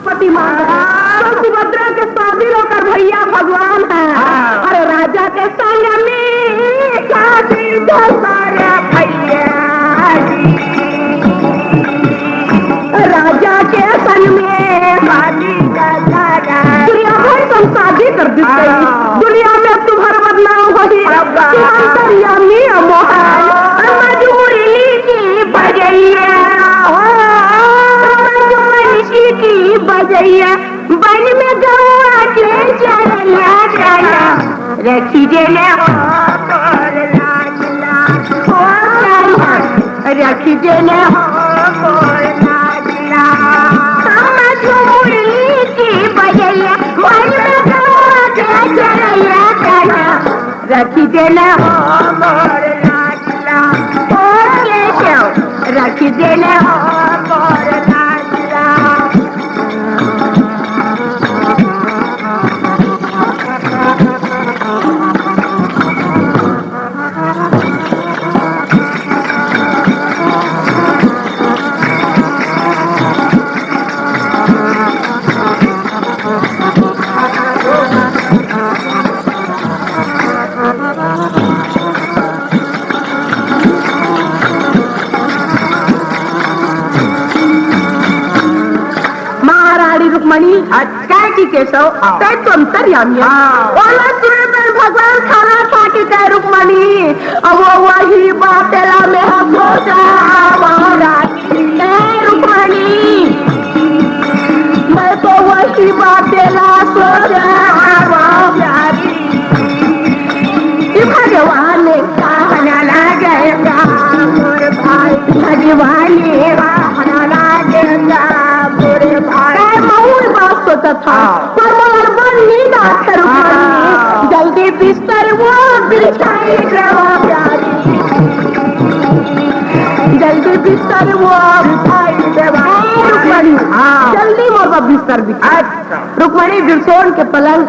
पति मांगा तो सुभद्रा के शादी होकर भैया भगवान है। अरे राजा के संग में शादी सारा भैया, राजा के संग में शादी का सारा दुनिया भर तुम शादी कर दी गई। दुनिया में तुम्हारा बदनाम वही अंतर्यामी मोहन मजूरी की बजैया, मजूरी की बजैया बन में गवा के चला चला रखी देने रखी देने मजूरी की बजैया बन में गवा के चला चला रखी देना रखी देना की केशव तय तो अंतर्यामी बोला सुने में भगवान खाना खा के कह रुक्मणी अब वो वही बातेला में हम हो जा रुक्मणी मैं तो वही बातेला सो भगवान ने कहना लगेगा मोरे भाई, भगवान ने कहना लगेगा मोरे भाई। सोचा था पर मन नींद आकर जल्दी बिस्तर वो बिछाई प्यारी, जल्दी बिस्तर वो रुक्मणी जल्दी वो बिस्तर बिछा। रुक्मणी बिरसोन के पलंग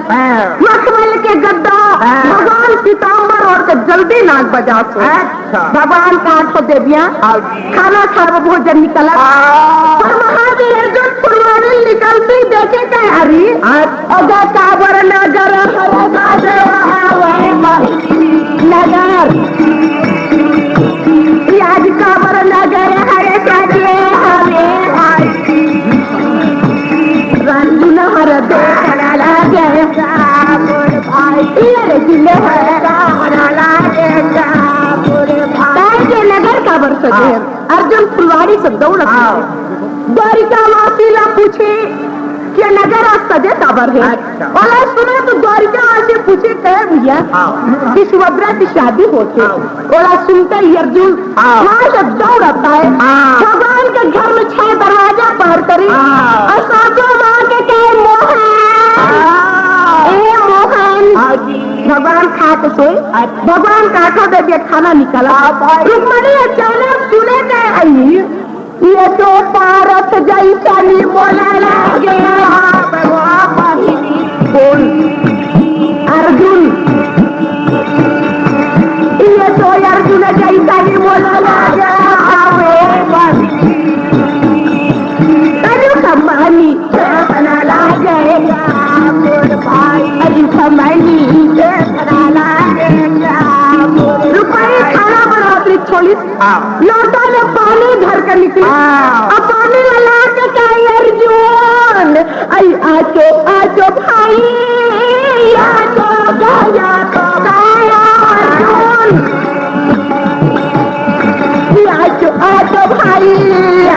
मखमल के गद्दा भगवान पीताम्बर और के जल्दी नाक बजा सो। भगवान का आठ देवियां खाना खा भोजन निकला और महावीर अर्जुन पुरवानी निकलती देखे कह हरी अगर काबर नगर नगर आज काबर नगर हरे सजे हरे रंजन हर देखना लगेगा भाई जिले के नगर काबर सजे। अर्जुन फुलवाड़ी से दौड़ द्वारिका वासीला पूछे कि नगर आज सजे काबर है। और सुना तो द्वारिका वासी पूछे कहे भैया कि सुभद्रा की शादी होती है। और सुनते ही अर्जुन वहां से दौड़ता है भगवान के घर में 6 दरवाजा पार करी और सातों माँ के कहे मोहन ए मोहन भगवान खा के सोए। भगवान काठो दे दिया खाना निकाला। रुक्मणी अचानक सुने कहे आई ये तो पारस जैसा नहीं बोला लगे बोल अर्जुन ये तो अर्जुन जैसा नहीं बोला लगे कमानी बना लगेगा भाई अरे कमानी बना लगेगा। रुपये खाना बनाती छोड़ी लोटा में पानी भर कर निकली और पानी ला के कहे अर्जुन आई आचो आचो भाई आचो गया तो गया अर्जुन आचो आचो भाई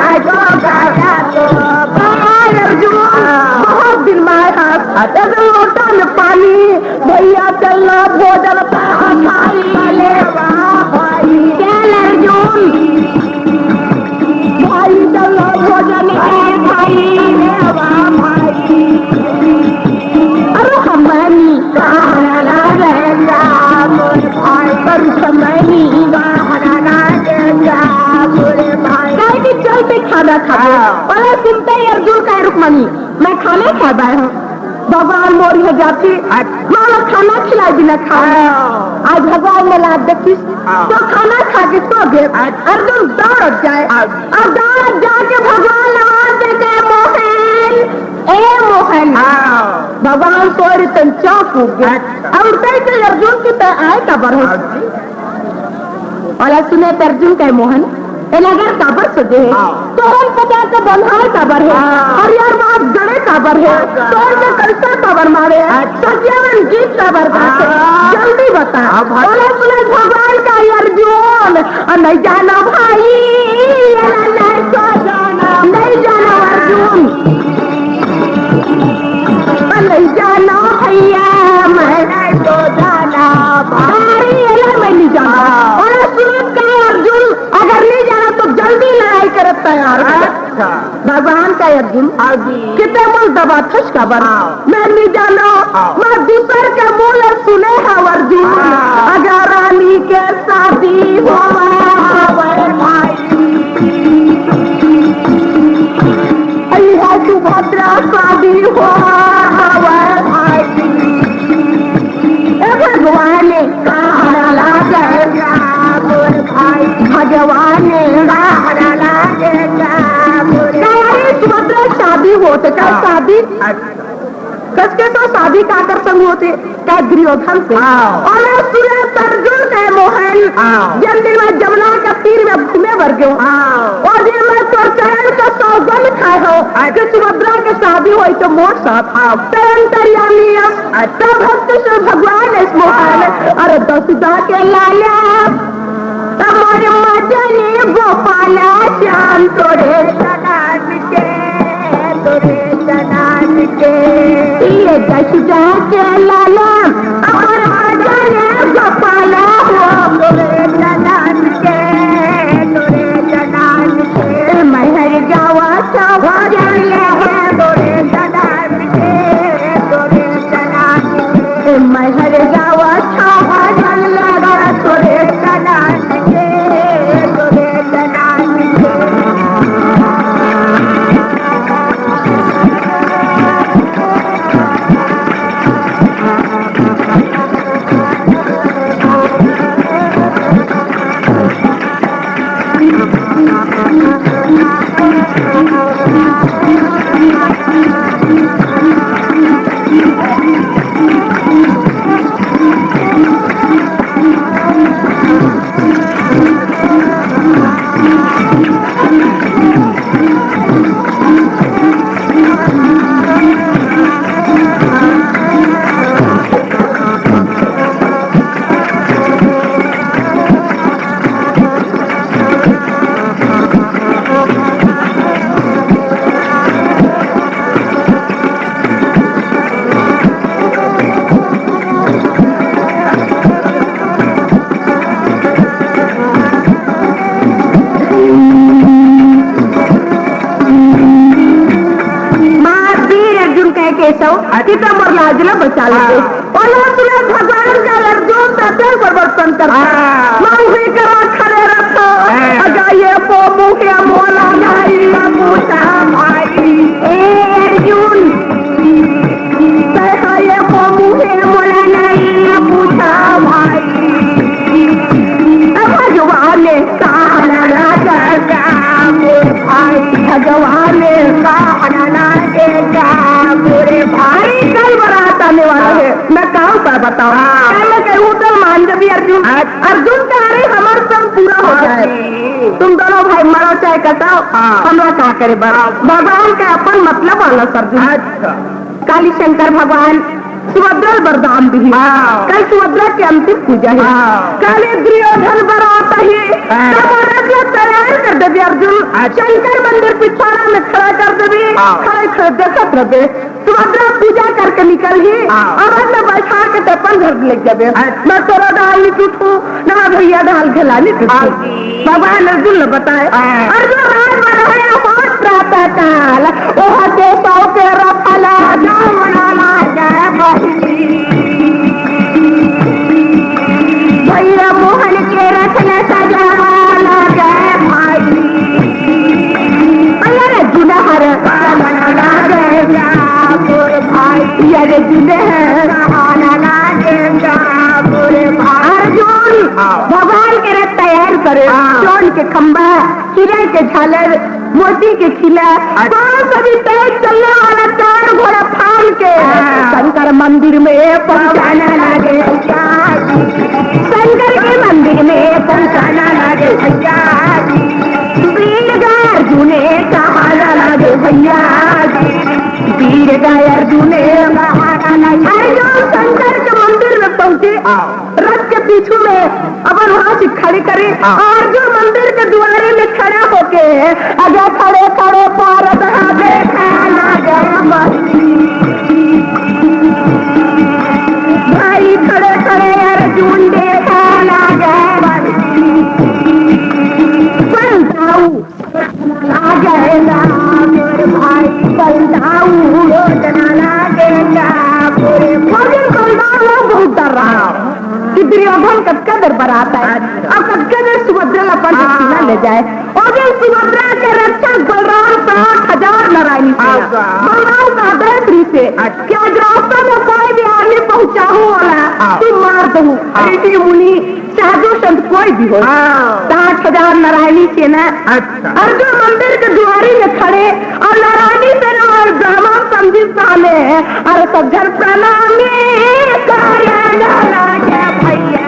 आचो गया तो गया अर्जुन। बहुत दिन में लोटा में पानी भैया चलना भोजन भाई चल अर्जुन भाई चलो भोजन भाई अरे हमारी कहना रहेगा भाई पर समनी कहना रहेगा भाई कि चलते खाना खाते और सुनते ही अर्जुन का रुक्मणी मैं खाना खा रहा हूँ भगवान मोरी हो जाती माला खाना खिला बिना खाना आज भगवान ने लाद देखी तो खाना खा के सो गए। अर्जुन दौड़ जाए और दौड़ जाके भगवान आवाज देते मोहन भगवान सोरी तंचा फूक गया और कई के अर्जुन की तय आए कबर है और सुने अर्जुन के मोहन नगर काबर सजे है तो हम पता का बंधाए काबर है और यार बात गड़े काबर है तो के कैसा काबर मारे सजेवन गीत काबर गाते जल्दी बता बोले सुने भगवान का अर्जुन नहीं जाना भाई नहीं जाना अर्जुन नहीं जाना भैया मैं नहीं तो जाना भाई मैं नहीं जाना और सुन का अर्जुन अगर नहीं जाना तो जल्दी लड़ाई कर तैयार भगवान का अर्जुन कितने मुल दबा थस का बना मैं नहीं जाना मैं दूसर के मूल सुने है अर्जुन अगर रानी के शादी हो सुभद्रा शादी हो भगवान सुभद्रा शादी होते क्या शादी कसके तो शादी का कर संग होते क्या दुर्योधन से और सूर्य अर्जुन के मोहन जल्दी में जमुना का तीर में घूमे भर गयो और ये मैं तो चरण का सौगंध खाए हो कि सुभद्रा के शादी हो तो मोर साथ तरंतरियामी तब भक्त से भगवान इस मोहन अरे दसदा के लाला हमारे मजने गोपाला श्याम तोरे जनान के ये दसदा के लाला हमारे मजने गोपाला तोरे जनान के महर जावा चावा जाने है तोरे जनान के महर जावा चावा जाने लगा तोरे जनान सीतामढ़ लाजला बचा लेते और तुझे भगवान का अर्जुन तत्व परिवर्तन करता मांगी करा खड़े रखो अजाइए पो मुखे मोला गाई पूछा भाई ए अर्जुन ये पो मुखे मोला नहीं पूछा भाई भगवान ने कहा राजा भाई भगवान ने कहा पूरे भाई कल बारात आने वाला है मैं कहाँ पर बताऊँ मैं कहूँ तो मान जब अर्जुन अर्जुन का अरे हमारा सब पूरा हो जाए तुम दोनों भाई मरो चाहे कटाओ हम लोग क्या करे भगवान का अपन मतलब वाला अर्जुन काली शंकर भगवान सुभद्रा वरदान भी कल सुभद्रा की अंतिम पूजा है कल दुर्योधन बरात ही तैयार कर देवी अर्जुन शंकर मंदिर पिछवाड़ा में खड़ा कर देवी खड़े खड़े देखत रहे सुभद्रा पूजा करके निकल ही और मैं बैठा के तेपन घर ले जाबे मैं तोरा डाल नहीं टूटू ना भैया डाल खेला नहीं टूटू भगवान अर्जुन ने बताए अर्जुन रात बनाया होश प्रातः काल ओह देशों के रफला जावना जाए भैया मोहन के रथ ने सजावाला जय भाई अरे जुनहर मनाना जय भाई अरे जुनहर अर्जुन भगवान के रथ तैयार करे सोन के खंबा हीरे के झालर मोती के खिला सभी तेज चलने वाला चार घोड़ा फान के मंदिर में पहुंचाना लगे भैया जी, शंकर के मंदिर में पहुंचाना लगे भैया जी, वीर गाय अर्जुन कहाना लगे भैया जी, वीर गाय अर्जुन कहाना लगे। अर्जुन शंकर के मंदिर में पहुंचे, रथ के पीछू में अपन वहां से खड़ी करे, अर्जुन मंदिर के द्वारे में खड़ा होके अगर खड़े खड़े पारत देखा लगे भाई, खड़े खड़े अर्जुन देखा लगे बलदाऊ लागेगा भाई, बलदाऊ योजना लागेगा पूरे बलदाऊ बहुत डर रहा कि दुर्योधन कटका दरबार आता है, अब कटका ने सुभद्रा अपन सीना ले जाए, और जो सुभद्रा के रक्षक बलराम 60,000 नारायणी बलराम का आदेश से कि आज रास्ता में कोई भी आदमी पहुंचाऊ वाला तू मार दू, ऋषि मुनि साधु संत कोई भी हो, 60,000 नारायणी सेना अर्जुन मंदिर के द्वारी में खड़े, और नारायणी सेना और ब्राह्मण समझी सामने, और सब घर प्रणामी भैया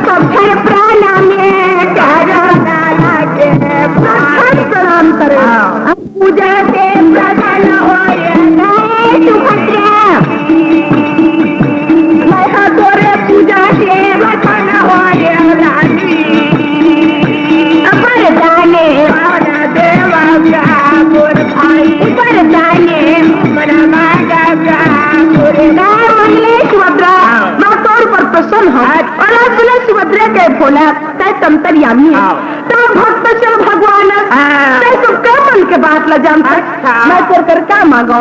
सब घर प्रणामी प्रणाम करे, पूजा से प्रसन्न हो सुभद्रा, मैं तोरे पूजा से प्रसन्न हो जाने देवा भाई पर जाने सुभद्रा मैं तौर पर प्रसन्न हूँ, और सुने सुभद्रा के बोला तय तंतरयामी है, तो भक्त से भगवान सबका मन के बात ल जान, मैं तोर कर का मांगो,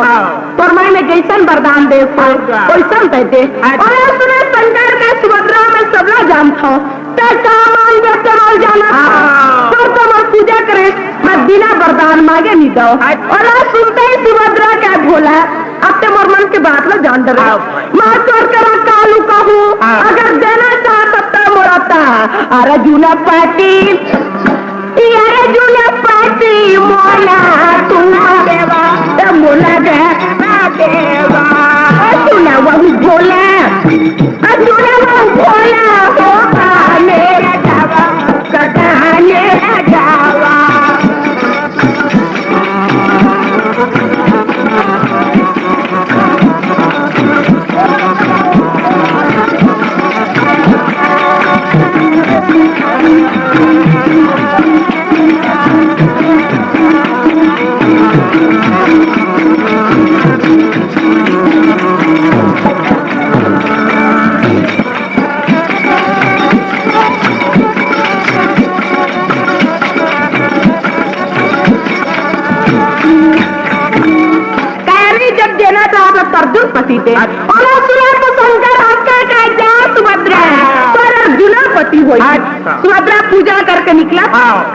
तोर मैं जैसन वरदान दे वैसन दे दे, और सुने शंकर के सुभद्रा में सबला जानता हूँ, का मांग रोल जाना तो मैं पूजा करे, मैं बिना वरदान मांगे नहीं दो, और सुनते ही सुभद्रा क्या बोला अपने मोर मन के बात में जान डर मैं तोड़ कर कालू कहूँ, अगर देना चाहता मोराता अर्जुन पार्टी, अर्जुन पार्टी मोला तुम देवा मोला देवा सुना वही बोला, अर्जुन वही बोला होगा मेरा जावा कटा मेरा जावा। पति थे और सुना तो शंकर आपका का जा सुभद्रा पर अर्जुन पति हुई, सुभद्रा पूजा करके निकला,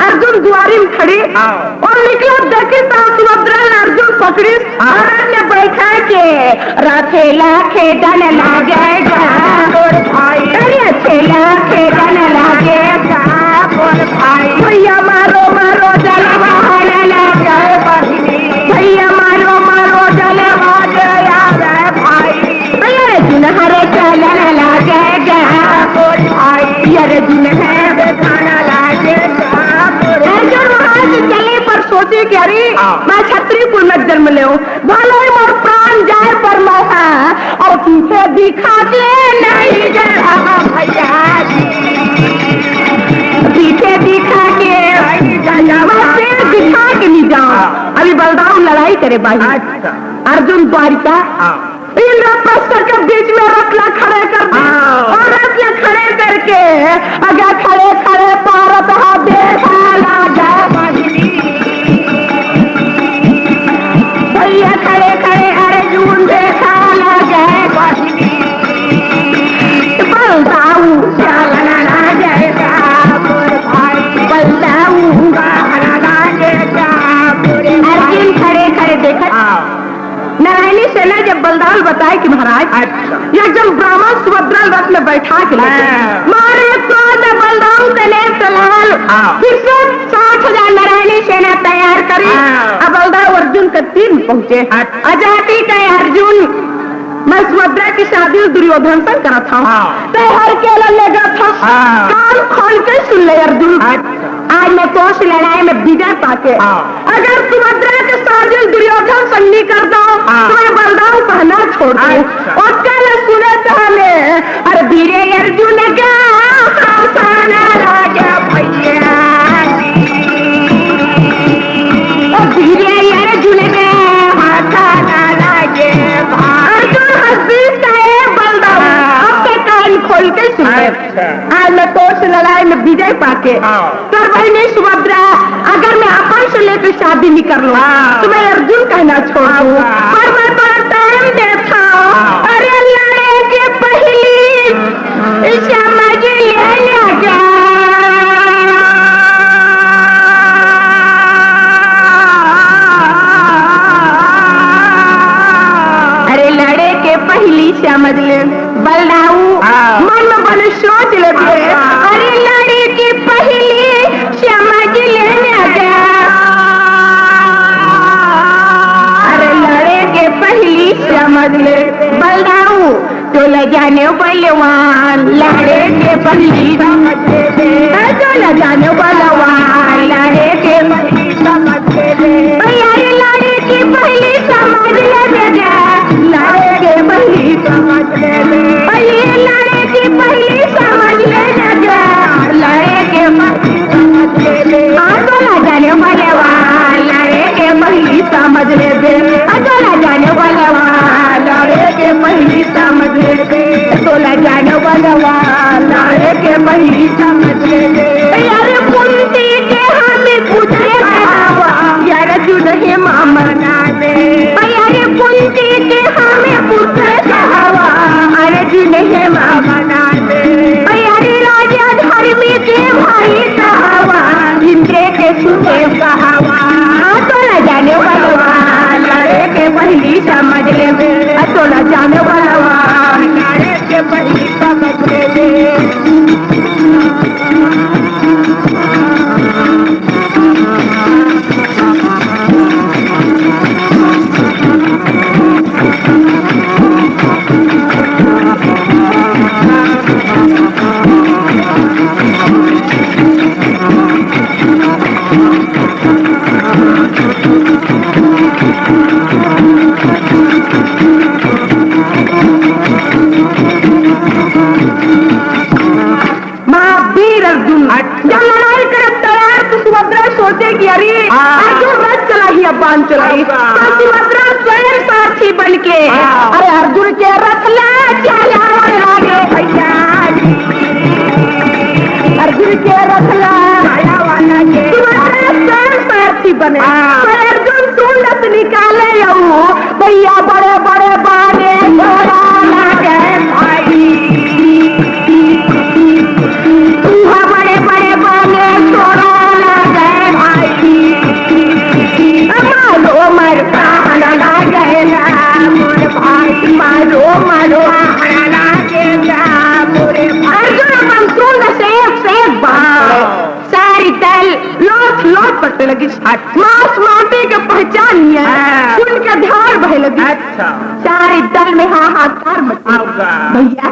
अर्जुन द्वारी में खड़ी और निकला देखे तो सुभद्रा ने अर्जुन पकड़ी और ने बैठा के रथेला खेदन लागेगा और भाई रथेला खेदन लागेगा और भाई भैया मारो मारो जलवा लगे बहिनी, भैया मारो मारो जलवा हरे चलन लागेगा अर्जुन है खाना लागेगा, अर्जुन वहां से चले पर सोचे कि अरे मैं छत्रीपुर में जन्म ले भले मोर प्राण जाए पर मौका और पीछे दिखा के नहीं जा भैया पीछे दिखा के दिखा के नहीं जाओ, अभी बलदाऊ लड़ाई करे भाई, अर्जुन द्वारिका इंद्रप्रस्थ के बीच में रखला खड़े कर दी, और रखला खड़े करके अगर खड़े खड़े पारत देखा लगा भैया खड़े खड़े अर्जुन देखा लगे बलदाऊ चलना लागेगा बलदाऊ लागेगा, अर्जुन खड़े खड़े देखा नारायणी सेना जब बलदाऊ बताए कि महाराज यह जब ब्राह्मण सुभद्रा रथ में बैठा के मारे तो बलदाऊ सेने तलाल फिर से 60,000 नारायणी सेना तैयार करी, अब बलदाऊ अर्जुन का 3 पहुंचे। अजाति के अर्जुन मैं सुभद्रा की शादी दुर्योधन से करा था। तो हर केला लेगा था। कान खोल के सुन ले अर्जुन। आज मैं तो उस लड़ाई में विजय पाके अगर सुभद्रा के शादी दुर्योधन से नहीं कर दो तो मैं बलदाऊ कहना छोड़ दूं। और केला सुने पहले अरे धीरे अर्जुन का राजा भैया धीरे अर्जुन में हाथा लागे अर्जुन हंसता है बलदाऊ आपके कान खोल के सुने। आज मैं तो उस लड़ाई में विजय पाके कर भाई नहीं सुभद्रा अगर मैं अपन से लेकर शादी नहीं कर लूं तो मैं अर्जुन कहना छोड़ दूं। और मैं बड़ा टाइम देखा अरे लड़े के पहली समझ ले गया अरे लड़े के पहली समझ ले बलदाऊ मन में बने सोच लेते अरे लड़े की पहली समझ लेने गया अरे लड़े के पहली समझ ले बलदाऊ तो ले जाने बलवान लड़े के पहली समझ ले तो ले जाने बलवान लड़े के पहली समझ ले अरे लड़े की पहली समझ ले लड़े के पहली समझ ले लड़े की पहली समझ ले लड़े के पहली समझ ले अगला जाने बलवान लड़े के पहली समझ ले अगला जाने बलवान लड़े के पहली समझ ले तोला जाने बलवान लड़े के पहली समझ ले यार कुंती के हमें पूछे यार जुड़े मामा ना दे यार कुंती के हमें पूछे अरे जुड़े मामा ना दे अरे राजा धर्मी के भाई कहावा इंद्र के सुने कहावा तो न जाने बलवान लड़े के पहली समझ ले तो न जाने बलवान लड़े के पहली समझ ले बांध चलाई सुभद्रा स्वयं सारथी बनके अरे अर्जुन के रथ ले भैया अर्जुन के रथ सुभद्रा स्वयं सारथी बने अर्जुन सुंदर निकाले भैया बड़े बड़े बाने भाई बड़े बड़े बाने छोड़ा लगे भाई मारो मर प्राण लागे मोर भाई मारो मारो प्राण लागे मोरे अर्जुन अपन सुन से एक बात सारी दल लोट लोट पड़ने लगी मांस माटी के पहचान है सुन के ध्यान बहे लगी सारी दल में हाहाकार मचा भैया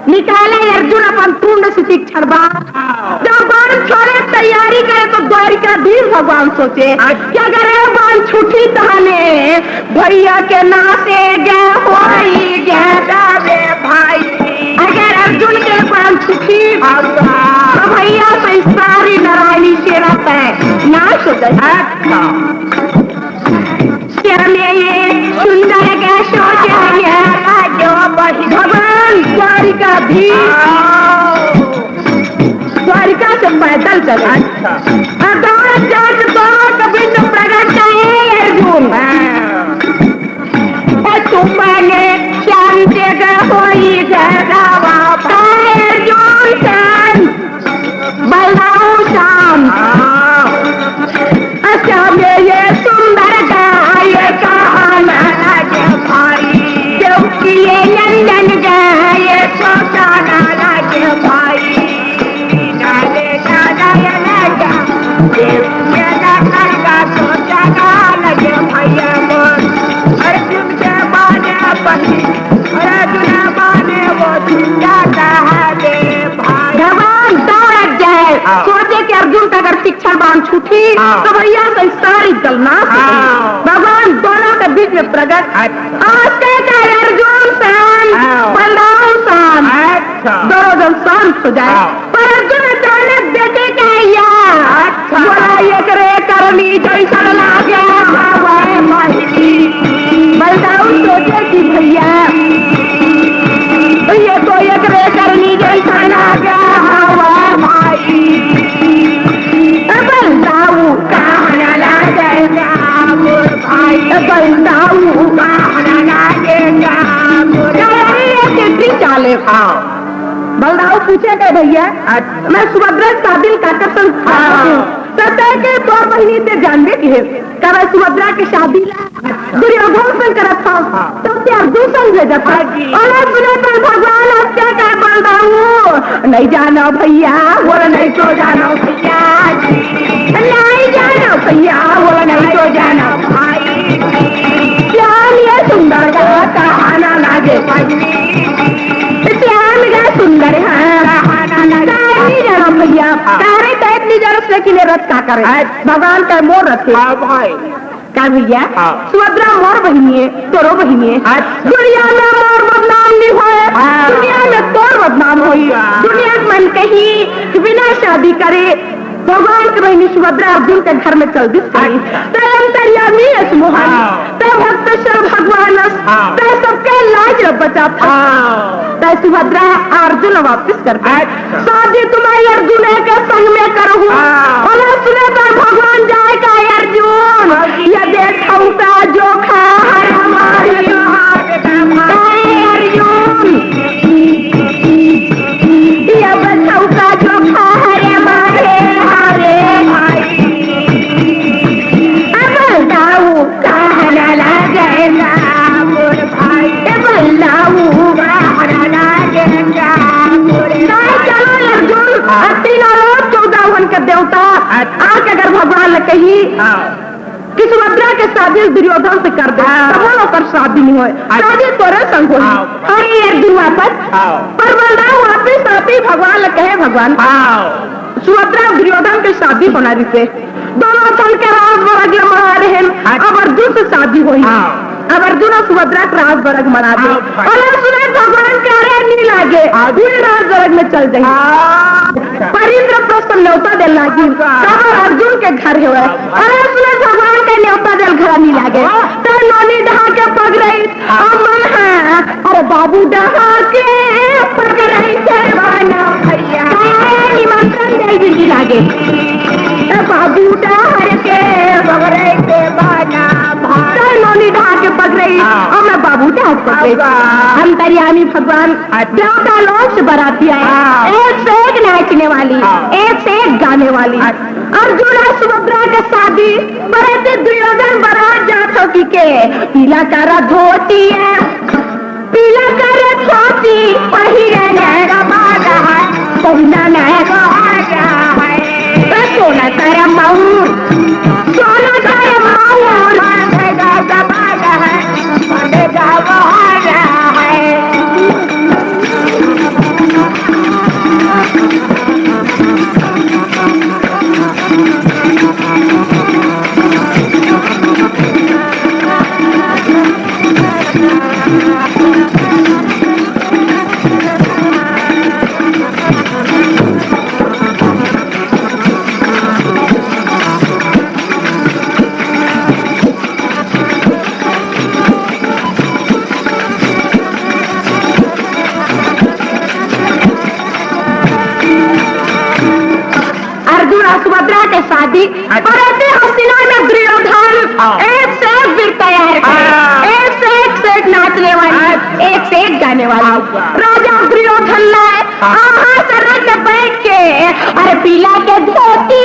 निकाले अर्जुन अपन पूर्ण से शिक्षण जब बाण छोड़े तैयारी करे तो द्वारिकाधीश भगवान सोचे कि अगर ये बाण छूटी तहने भैया के नासे गए होई गए भाई अगर अर्जुन के बाण छूटी तो भैया से सारी नारायणी सेना पे नाश हो गई सुंदर के सोचे भगवान द्वारिकाधीश द्वारिका से पैदल चले कभी तो प्रकट है अर्जुन तुमने शांति होई अर्जुन शांत बलदाऊ शांत अच्छा ये सुंदर गाय कहाना लगे भाई क्योंकि ये नंदन गाय सोचाना लगे भाई नाले दादा लगा उठी तो भैया से सारी गलना भगवान दोनों के बीच में प्रकट। आज का अर्जुन शांत, बलराम शांत, दोनों जन शांत हो जाए। पर अर्जुन दोनों बेटे का बोला ये करे करनी जैसा लागे। बलराम सोचे कि भैया ये तो ये करे करनी जैसा लागे भाई। बलराऊ कहना लागेगा भाई, बलराऊ कहना लागेगा चाले। बलराऊ पूछे गए भैया मैं सुभद्रा शादी का कसम के 2 महीने से जानते की है कब सुभद्रा की शादी दुर्योधन से करा था तो अर्जुन संग भेजा था। और सुने पर भगवान हत्या का बलराऊ नहीं जानो भैया, बोला नहीं तो जानो भैया, नहीं जानो भैया, बोला नहीं तो जानो भाई। श्याम ये सुंदर का कहाना लागे सुंदर नहीं जाना भैया तारे टाइप नहीं जाना लेकिन रथ का करे भगवान का मोर रखे भाई क्या भैया। सुभद्रा मोर बहिनी है, तोरो बहिनी है। दुनिया में मोर बदनाम नहीं हुए, दुनिया में तोर बदनाम हुई। दुनिया मन कही बिना शादी करे भगवान की बहिनी सुभद्रा अर्जुन के घर में चल दी भक्त भगवान सबके लाज बचा था। सुभद्रा अर्जुन वापिस करते शादी तुम्हारी अर्जुन के संग में करो। सुने पर भगवान जाए का अर्जुन ये देखा जो खा अर्जुन ये बचाऊका जो खा देवता आके अगर भगवान ने कही कि सुभद्रा के शादी दुर्योधन से कर दे तो पर शादी नहीं हो शादी तोरे संग होगी अर्जुन वापस। पर बलराम वापिस आती भगवान ने कहे भगवान सुभद्रा दुर्योधन की शादी होना रिसे दोनों संग के राज वर्ग मना रहे। अब अर्जुन से शादी हुई, अब अर्जुन और सुभद्रा का राज वर्ग मना दे और सुने भगवान के अरे नहीं लागे राज वर्ग में चल जाए। पर इंद्र प्रस्थम न्योता दिल लागी अर्जुन के घर है अरे सुने भगवान के न्योता दिल घर नहीं लागे तो नोनी डहा के पग रही अरे बाबू डहा के पग रही निमंत्रण दे लागे बाबू डहा के पग रही नोनी डहा के पग रही और मैं बाबू डहा पग रही। अंतर्यामी भगवान देवता लोग से बराती आए, एक से एक नाचने वाली, एक से एक गाने वाली। अर्जुन और सुभद्रा के शादी बराती दुर्योधन बारात जात की के पीला कारा धोती है, पीला कारा धोती पहिरने का बागा है, पहिरने का बागा है। सोना कारा माऊर, सोना कारा माऊर, बागा का बागा है, बागा का बागा है। सुभद्रा के शादी और ऐसे हसीना में दुर्योधन एक से एक वीर तैयार है, एक से एक नाचने वाली, एक से एक गाने वाली। राजा दुर्योधन लाए सरल में बैठ के अरे पीला के धोती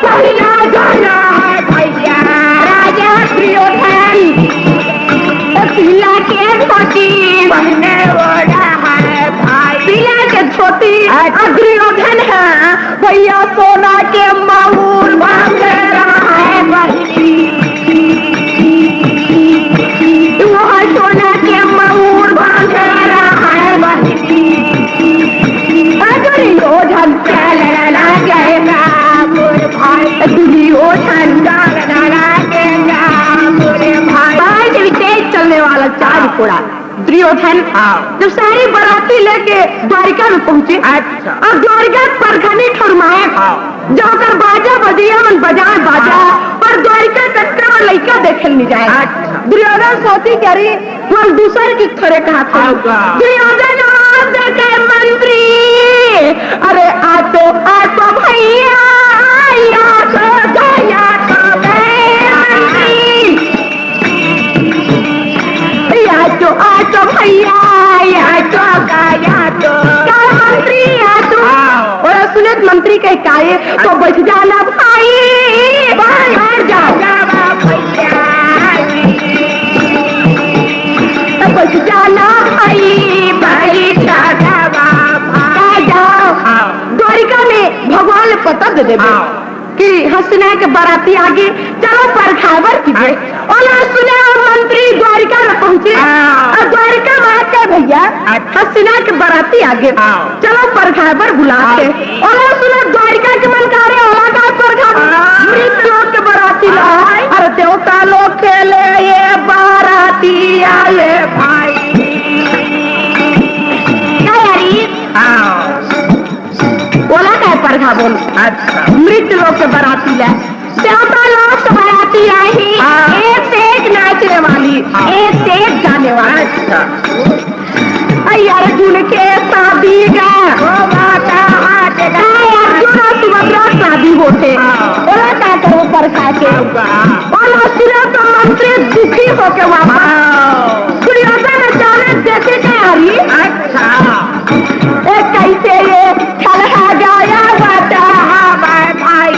पहला गाना है भैया। राजा दुर्योधन पीला के धोती पहने वाला है भाई, पीला के धोती दुर्योधन है भैया सोना के माहौल बांध रहा है वहाँ सोना के माहौल बांध रहा है दुर्योधन चल जाएगा भाई। फोड़ा। दुर्योधन जब सारी बाराती लेके द्वारिका में पहुंचे और द्वारिका पर घनी ठुरमाए जाकर बाजा बजिया मन बजाए बाजा और द्वारिका कट्टा में लड़का देखे नहीं जाए। दुर्योधन सोची क्या रे वो दूसरे की खड़े कहा था दुर्योधन देखे मंत्री अरे आ तो भैया आटो भैया मंत्री और सुनित मंत्री के काये तो बच जाना भाई बाहर जाओ बच जाना भाई जाओ। द्वारिका में भगवान ने पता दे दे कि हंसना के बाराती आगे चलो पर खबर की और सुने और मंत्री द्वारिका में पहुंचे और द्वारिका में आके भैया हंसना के बाराती आगे चलो पर खबर बुलाते और सुने द्वारिका के मन कार्य होला का पर खबर मृत्यु के बाराती लाए और देवता लोग खेले ये बाराती आए भाई बोला क्या पर बोल मृत्यु लोग के बाराती ला देवता लोग से बाराती आई एक से एक नाचने वाली एक से एक गाने वाली अर्जुन के शादी का अर्जुन और सुभद्रा शादी होते बोला क्या करो पर खाते और तो मंत्री दुखी होके वापस दुर्योधन अचानक देखे क्या आ रही कैसे ये खलहा गया भाई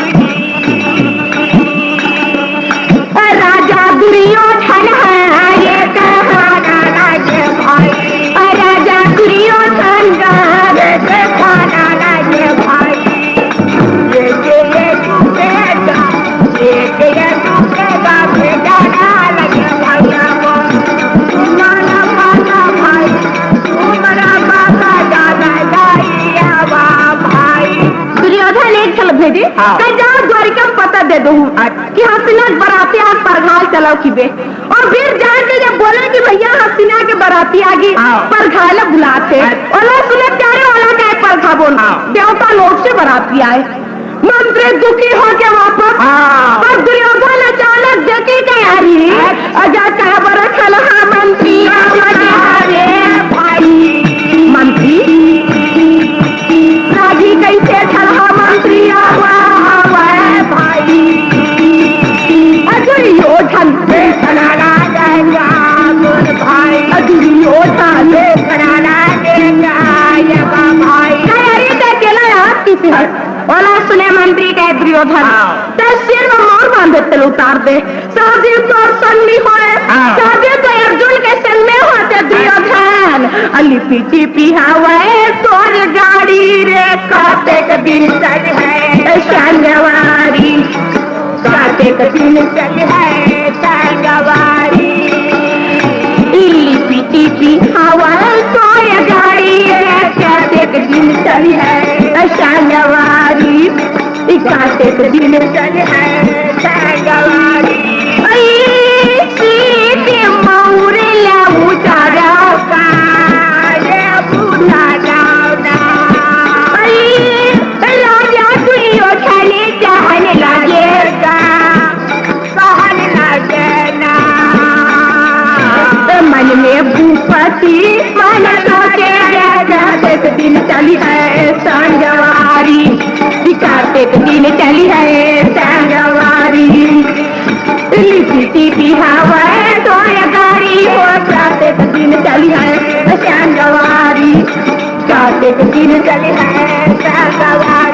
राजा दुर्योधन है ये कहना लगे भाई राजा दुर्योधन ये कहना लगे भाई ये टूटेगा भेजाना लगे भैया को तुम्हारा बाबा भाई तुम्हारा बाबा जाना भाई। दुर्योधन एक छल भेजे जाओ द्वारिका में पता दे दो कि हसीना बराती आग परघाल चलाओ की बे और फिर जाके जब बोले कि भैया हसीना के बराती आगे परघाल बुलाते और लोग सुने प्यारे वाला का परघा बोल देवता लोग से बराती आए मंत्री दुखी होके वापस पर दुर्योधन अचानक देखे तैयारी अजा क्या बड़ा खलहा मंत्री भाई मंत्री राजी कैसे खलहा मंत्री भाई दुर्योधन बनाना देगा भाई दुर्योधन बनाना देगा भाई तैयारी करके लाया किसी ओला सुने मंत्री के दुर्योधन सिर में मोर बांध देते उतार दे शादी तो संग नहीं होए शादी तो अर्जुन के संग में होते दुर्योधन अली पीछे पिहावे तोर गाड़ी रे काटे के दिन चल है संगवारी काटे के दिन चल है संगवारी इली पीछे पिहावे तोर गाड़ी रे काटे के दिन चल है संगवारी काटे के दिन चल है संगवारी सीते मौरे लाऊ जाओ का ये बुला जाओ ना राजा दुर्योधन कहने लगेगा मन में भूपति मन सोचे दिन चली है संगवारी कार्तिक दिन चली है संगवारी लिपि हवा तो गाड़ी हो कार्तिक दिन चली है संगवारी कार्तिक दिन चली है संगवारी।